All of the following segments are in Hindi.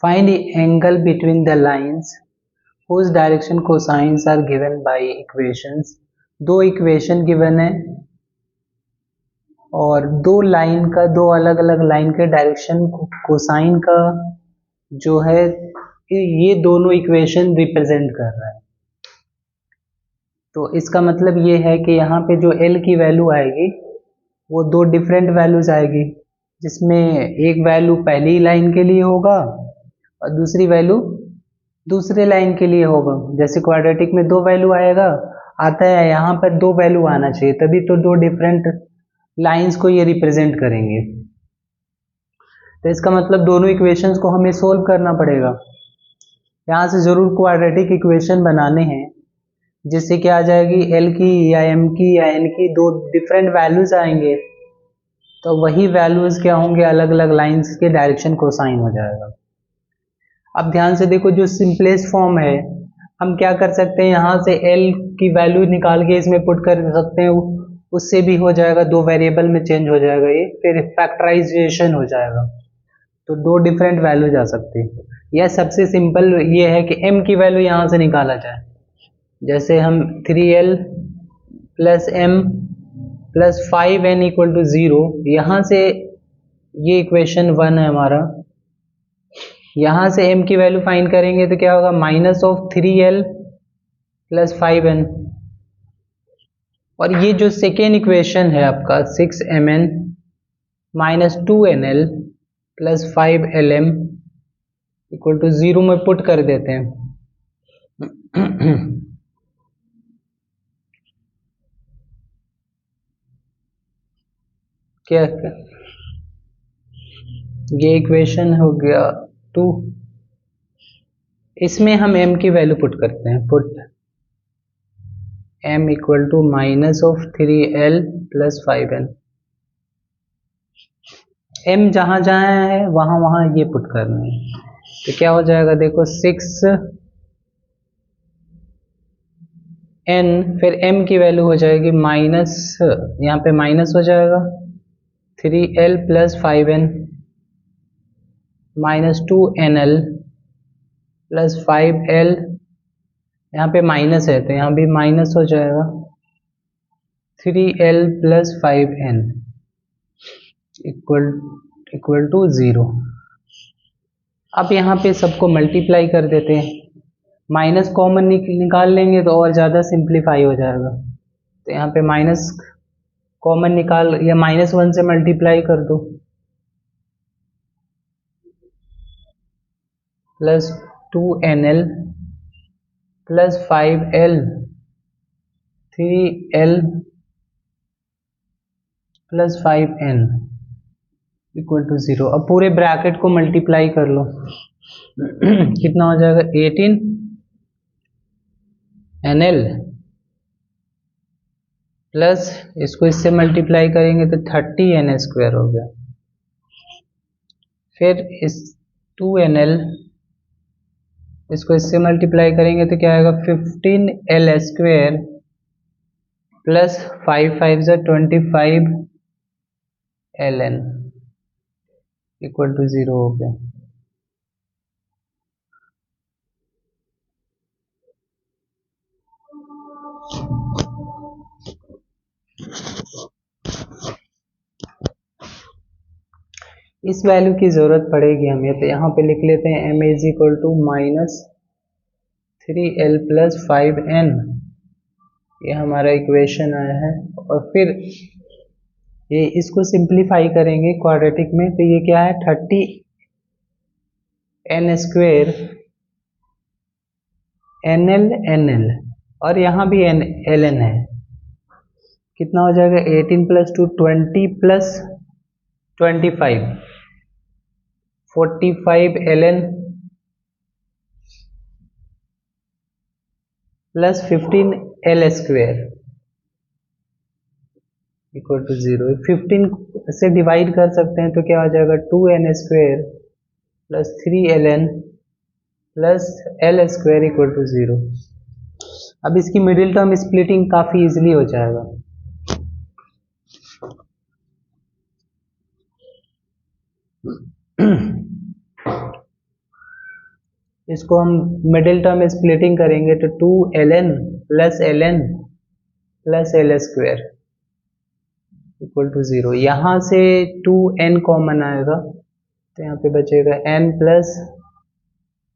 Find angle between the lines whose direction cosines are given by equations. दो इक्वेशन गिवन है और दो अलग अलग लाइन के डायरेक्शन कोसाइन का जो है ये दोनों इक्वेशन रिप्रेजेंट कर रहा है। तो इसका मतलब ये है कि यहाँ पे जो L की वैल्यू आएगी वो दो डिफरेंट वैल्यूज आएगी, जिसमें एक वैल्यू पहली लाइन के लिए होगा और दूसरी वैल्यू दूसरे लाइन के लिए होगा। जैसे क्वाड्रेटिक में दो वैल्यू आएगा आता है, यहाँ पर दो वैल्यू आना चाहिए, तभी तो दो डिफरेंट लाइंस को ये रिप्रेजेंट करेंगे। तो इसका मतलब दोनों इक्वेशंस को हमें सोल्व करना पड़ेगा। यहाँ से जरूर क्वाड्रेटिक इक्वेशन बनाने हैं जिससे क्या आ जाएगी, L की या M की या N की दो डिफरेंट वैल्यूज आएंगे, तो वही वैल्यूज क्या होंगे, अलग अलग लाइंस के डायरेक्शन कोसाइन हो जाएगा। अब ध्यान से देखो, जो सिंपलेस्ट फॉर्म है हम क्या कर सकते हैं, यहाँ से L की वैल्यू निकाल के इसमें पुट कर सकते हैं, उससे भी हो जाएगा, दो वेरिएबल में चेंज हो जाएगा ये, फिर फैक्टराइजेशन हो जाएगा, तो दो डिफरेंट वैल्यू जा सकती है। या सबसे सिंपल ये है कि M की वैल्यू यहाँ से निकाला जाए, जैसे हम 3L plus M plus 5N equal to 0, यहाँ से ये इक्वेशन 1 है हमारा, यहाँ से M की वैल्यू फाइंड करेंगे तो क्या होगा, -3L प्लस 5N। और ये जो सेकेंड इक्वेशन है आपका 6Mn minus 2NL plus 5LM equal to 0 में पुट कर देते हैं। क्या ये इक्वेशन हो गया 2, इसमें हम M की वैल्यू पुट करते हैं, put M equal to -3L plus 5N। M जहां जहां है वहां वहां ये पुट करना है, तो क्या हो जाएगा देखो 6N, फिर M की वैल्यू हो जाएगी माइनस, यहाँ पे माइनस हो जाएगा 3L plus 5N minus 2NL plus 5L, यहाँ पे माइनस है तो यहाँ भी माइनस हो जाएगा 3L plus 5N equal to 0। अब यहाँ पे सबको मल्टीप्लाई कर देते हैं, माइनस कॉमन निकाल लेंगे तो और ज़्यादा सिंप्लीफाई हो जाएगा, तो यहाँ पे माइनस कॉमन निकाल या -1 से मल्टीप्लाई कर दो, plus 2NL plus 5L 3L plus 5N equal to 0। अब पूरे ब्रैकेट को मल्टीप्लाई कर लो कितना हो जाएगा, 18NL प्लस इसको इससे मल्टीप्लाई करेंगे तो 30N² हो गया, फिर इस 2NL इसको इससे मल्टीप्लाई करेंगे तो क्या आएगा 15L² plus 5 5 25LN equal to 0 हो गया। इस वैल्यू की जरूरत पड़ेगी हमें, तो यहाँ पे लिख लेते हैं M is equal to -3L plus 5N, ये हमारा इक्वेशन आया है। और फिर ये इसको सिंप्लीफाई करेंगे क्वाड्रेटिक में, तो ये क्या है 30N² NL और यहाँ भी LN है, कितना हो जाएगा 18 plus 2 20 plus 25 45LN plus 15L² equal to 0। 15 से डिवाइड कर सकते हैं तो क्या हो जाएगा 2N² plus 3LN plus L² equal to 0। अब इसकी मिडिल टर्म स्प्लिटिंग काफी इजीली हो जाएगा, इसको हम मिडिल टर्म स्प्लिटिंग करेंगे तो 2ln plus ln plus L square equal to 0। यहाँ से 2n कॉमन आएगा तो यहाँ पे बचेगा n प्लस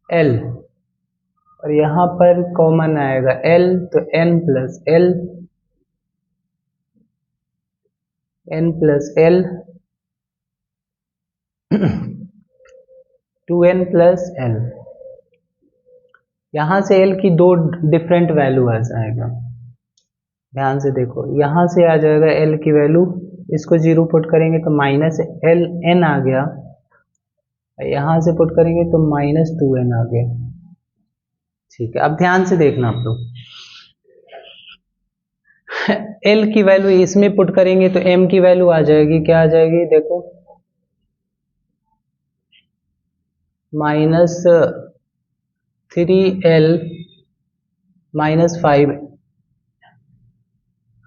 l, और यहाँ पर कॉमन आएगा l तो n plus l, n plus l 2n plus l। यहाँ से l की दो डिफरेंट वैल्यू आ जाएगा, ध्यान से देखो, यहाँ से आ जाएगा l की वैल्यू, इसको 0 पुट करेंगे तो माइनस l n आ गया, यहाँ से पुट करेंगे तो माइनस 2n आ गया। ठीक है, अब ध्यान से देखना आप लोग, l की वैल्यू इसमें पुट करेंगे तो m की वैल्यू आ जाएगी, क्या आ जाएगी देखो, माइनस 3l माइनस 5,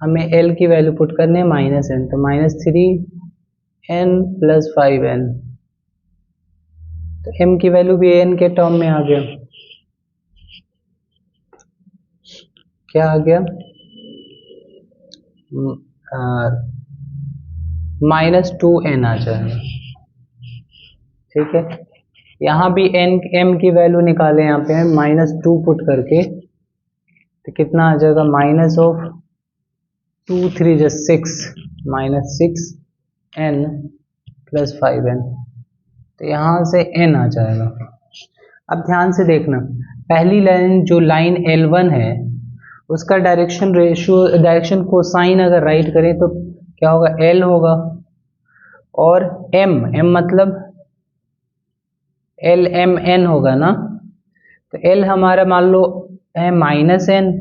हमें l की वैल्यू पुट करनी है माइनस n, तो माइनस 3n प्लस 5n, तो m की वैल्यू भी n के टर्म में आ गया, क्या आ गया, माइनस 2n आ जाएगा। ठीक है, यहाँ भी m की वैल्यू निकालें, यहाँ पे माइनस 2 पुट करके तो कितना आ जाएगा, माइनस ऑफ 2 3 जो 6, माइनस 6n प्लस 5n, तो यहाँ से n आ जाएगा। अब ध्यान से देखना, पहली लाइन जो लाइन L1 है उसका डायरेक्शन कोसाइन अगर राइट करें तो क्या होगा, L होगा, और m मतलब LMN होगा ना, तो L हमारा मान लो है माइनस n,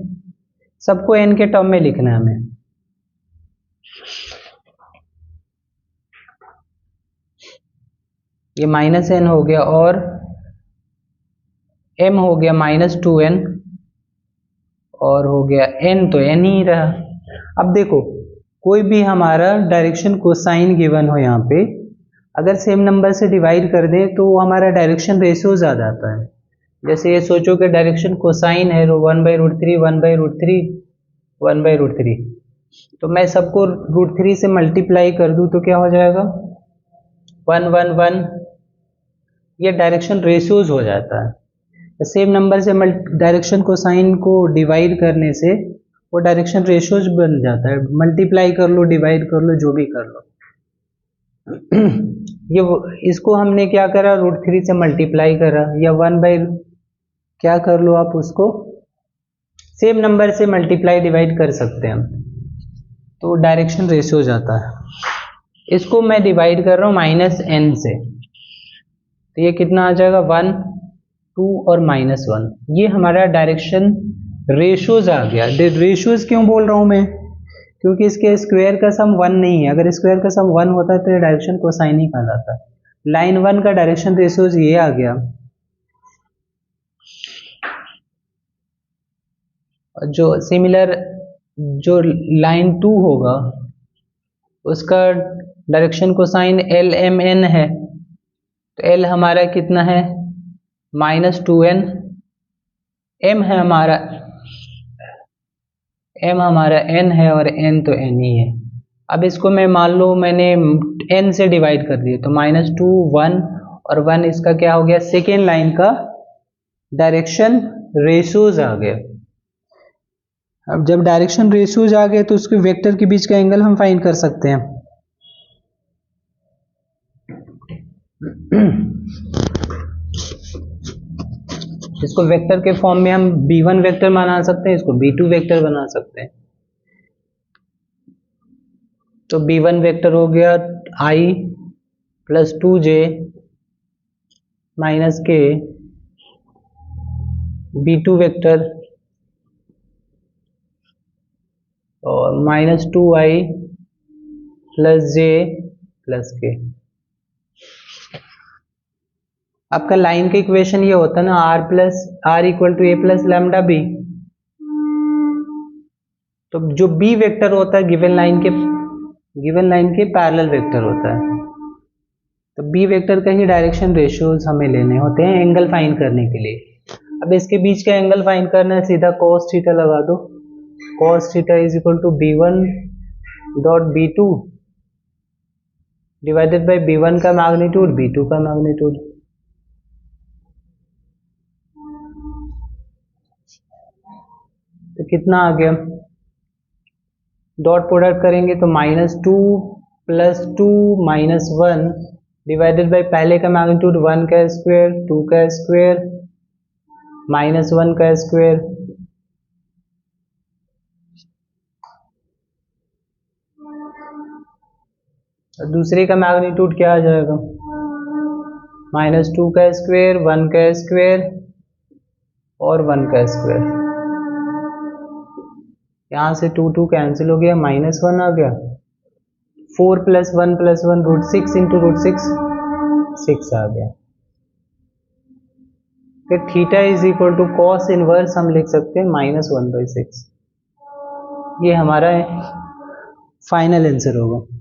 सबको n के टर्म में लिखना है हमें, ये माइनस n हो गया, और m हो गया माइनस 2n, और हो गया n तो n ही रहा। अब देखो, कोई भी हमारा डायरेक्शन कोसाइन गिवन हो, यहाँ पे अगर सेम नंबर से डिवाइड कर दें तो हमारा डायरेक्शन रेशियोज आ जाता है। जैसे ये सोचो कि डायरेक्शन कोसाइन है 1/√3 1/√3 1/√3, तो मैं सबको √3 से मल्टीप्लाई कर दूं तो क्या हो जाएगा, 1 1 1, ये डायरेक्शन रेशियोज हो जाता है। सेम नंबर से डायरेक्शन कोसाइन को डिवाइड करने से वो डायरेक्शन रेशियोज बन जाता है, मल्टीप्लाई कर लो डिवाइड कर लो जो भी कर लो। ये इसको हमने क्या करा, √3 से मल्टीप्लाई करा, या 1 क्या कर लो आप, उसको सेम नंबर से मल्टीप्लाई डिवाइड कर सकते हैं हम, तो डायरेक्शन रेशियो जाता है। इसको मैं डिवाइड कर रहा हूँ माइनस n से, तो ये कितना आ जाएगा, 1 2 और माइनस 1, ये हमारा डायरेक्शन रेशियोज आ गया। रेशियोज क्यों बोल रहा हूँ मैं, क्योंकि इसके स्क्वायर का सम 1 नहीं है, अगर स्क्वायर का सम 1 होता है तो ये डायरेक्शन कोसाइन ही कहलाता है। लाइन 1 का डायरेक्शन रेशियोज ये आ गया, जो सिमिलर जो लाइन 2 होगा उसका डायरेक्शन कोसाइन LMN है, तो L हमारा कितना है, माइनस 2n, m है हमारा n है, और n तो n ही है। अब इसको मैं मान लो मैंने n से डिवाइड कर दिया, तो माइनस 2 1 और 1 इसका क्या हो गया, सेकेंड लाइन का डायरेक्शन रेशियोज आ गया। अब जब डायरेक्शन रेशियोज आ गए तो उसके वेक्टर के बीच का एंगल हम फाइंड कर सकते हैं। इसको वेक्टर के फॉर्म में हम b1 वेक्टर बना सकते हैं, इसको b2 वेक्टर बना सकते हैं। तो b1 वेक्टर हो गया I plus 2j minus k, b2 vector और minus 2i plus j plus k। आपका लाइन का इक्वेशन ये होता है ना, r equal to a plus lambda b। तो जो b वेक्टर होता है गिवन लाइन के पैरेलल वेक्टर होता है, तो b वेक्टर का ही डायरेक्शन रेशियोज हमें लेने होते हैं एंगल फाइंड करने के लिए। अब इसके बीच का एंगल फाइंड करना है, सीधा cos थीटा लगा दो। cos theta is equal to b1 dot b2 divided by b1 का मैग्नीट्यूड b2 का मैग्नीट्यूड। तो कितना आ गया, डॉट प्रोडक्ट करेंगे तो -2 + 2 - 1 डिवाइडेड बाई पहले का मैग्नीट्यूड 1 का स्क्वायर 2 का स्क्वायर -1 का स्क्वायर। और दूसरे का मैग्नीट्यूड क्या आ जाएगा, -2 का स्क्वायर 1 का स्क्वायर और 1 का स्क्वायर। यहाँ से 2 2 कैंसिल हो गया, -1 आ गया। 4 + 1 + 1 √6 × √6 6 आ गया। फिर theta is equal to cos inverse हम लिख सकते हैं -1/6। ये हमारा फाइनल आंसर होगा।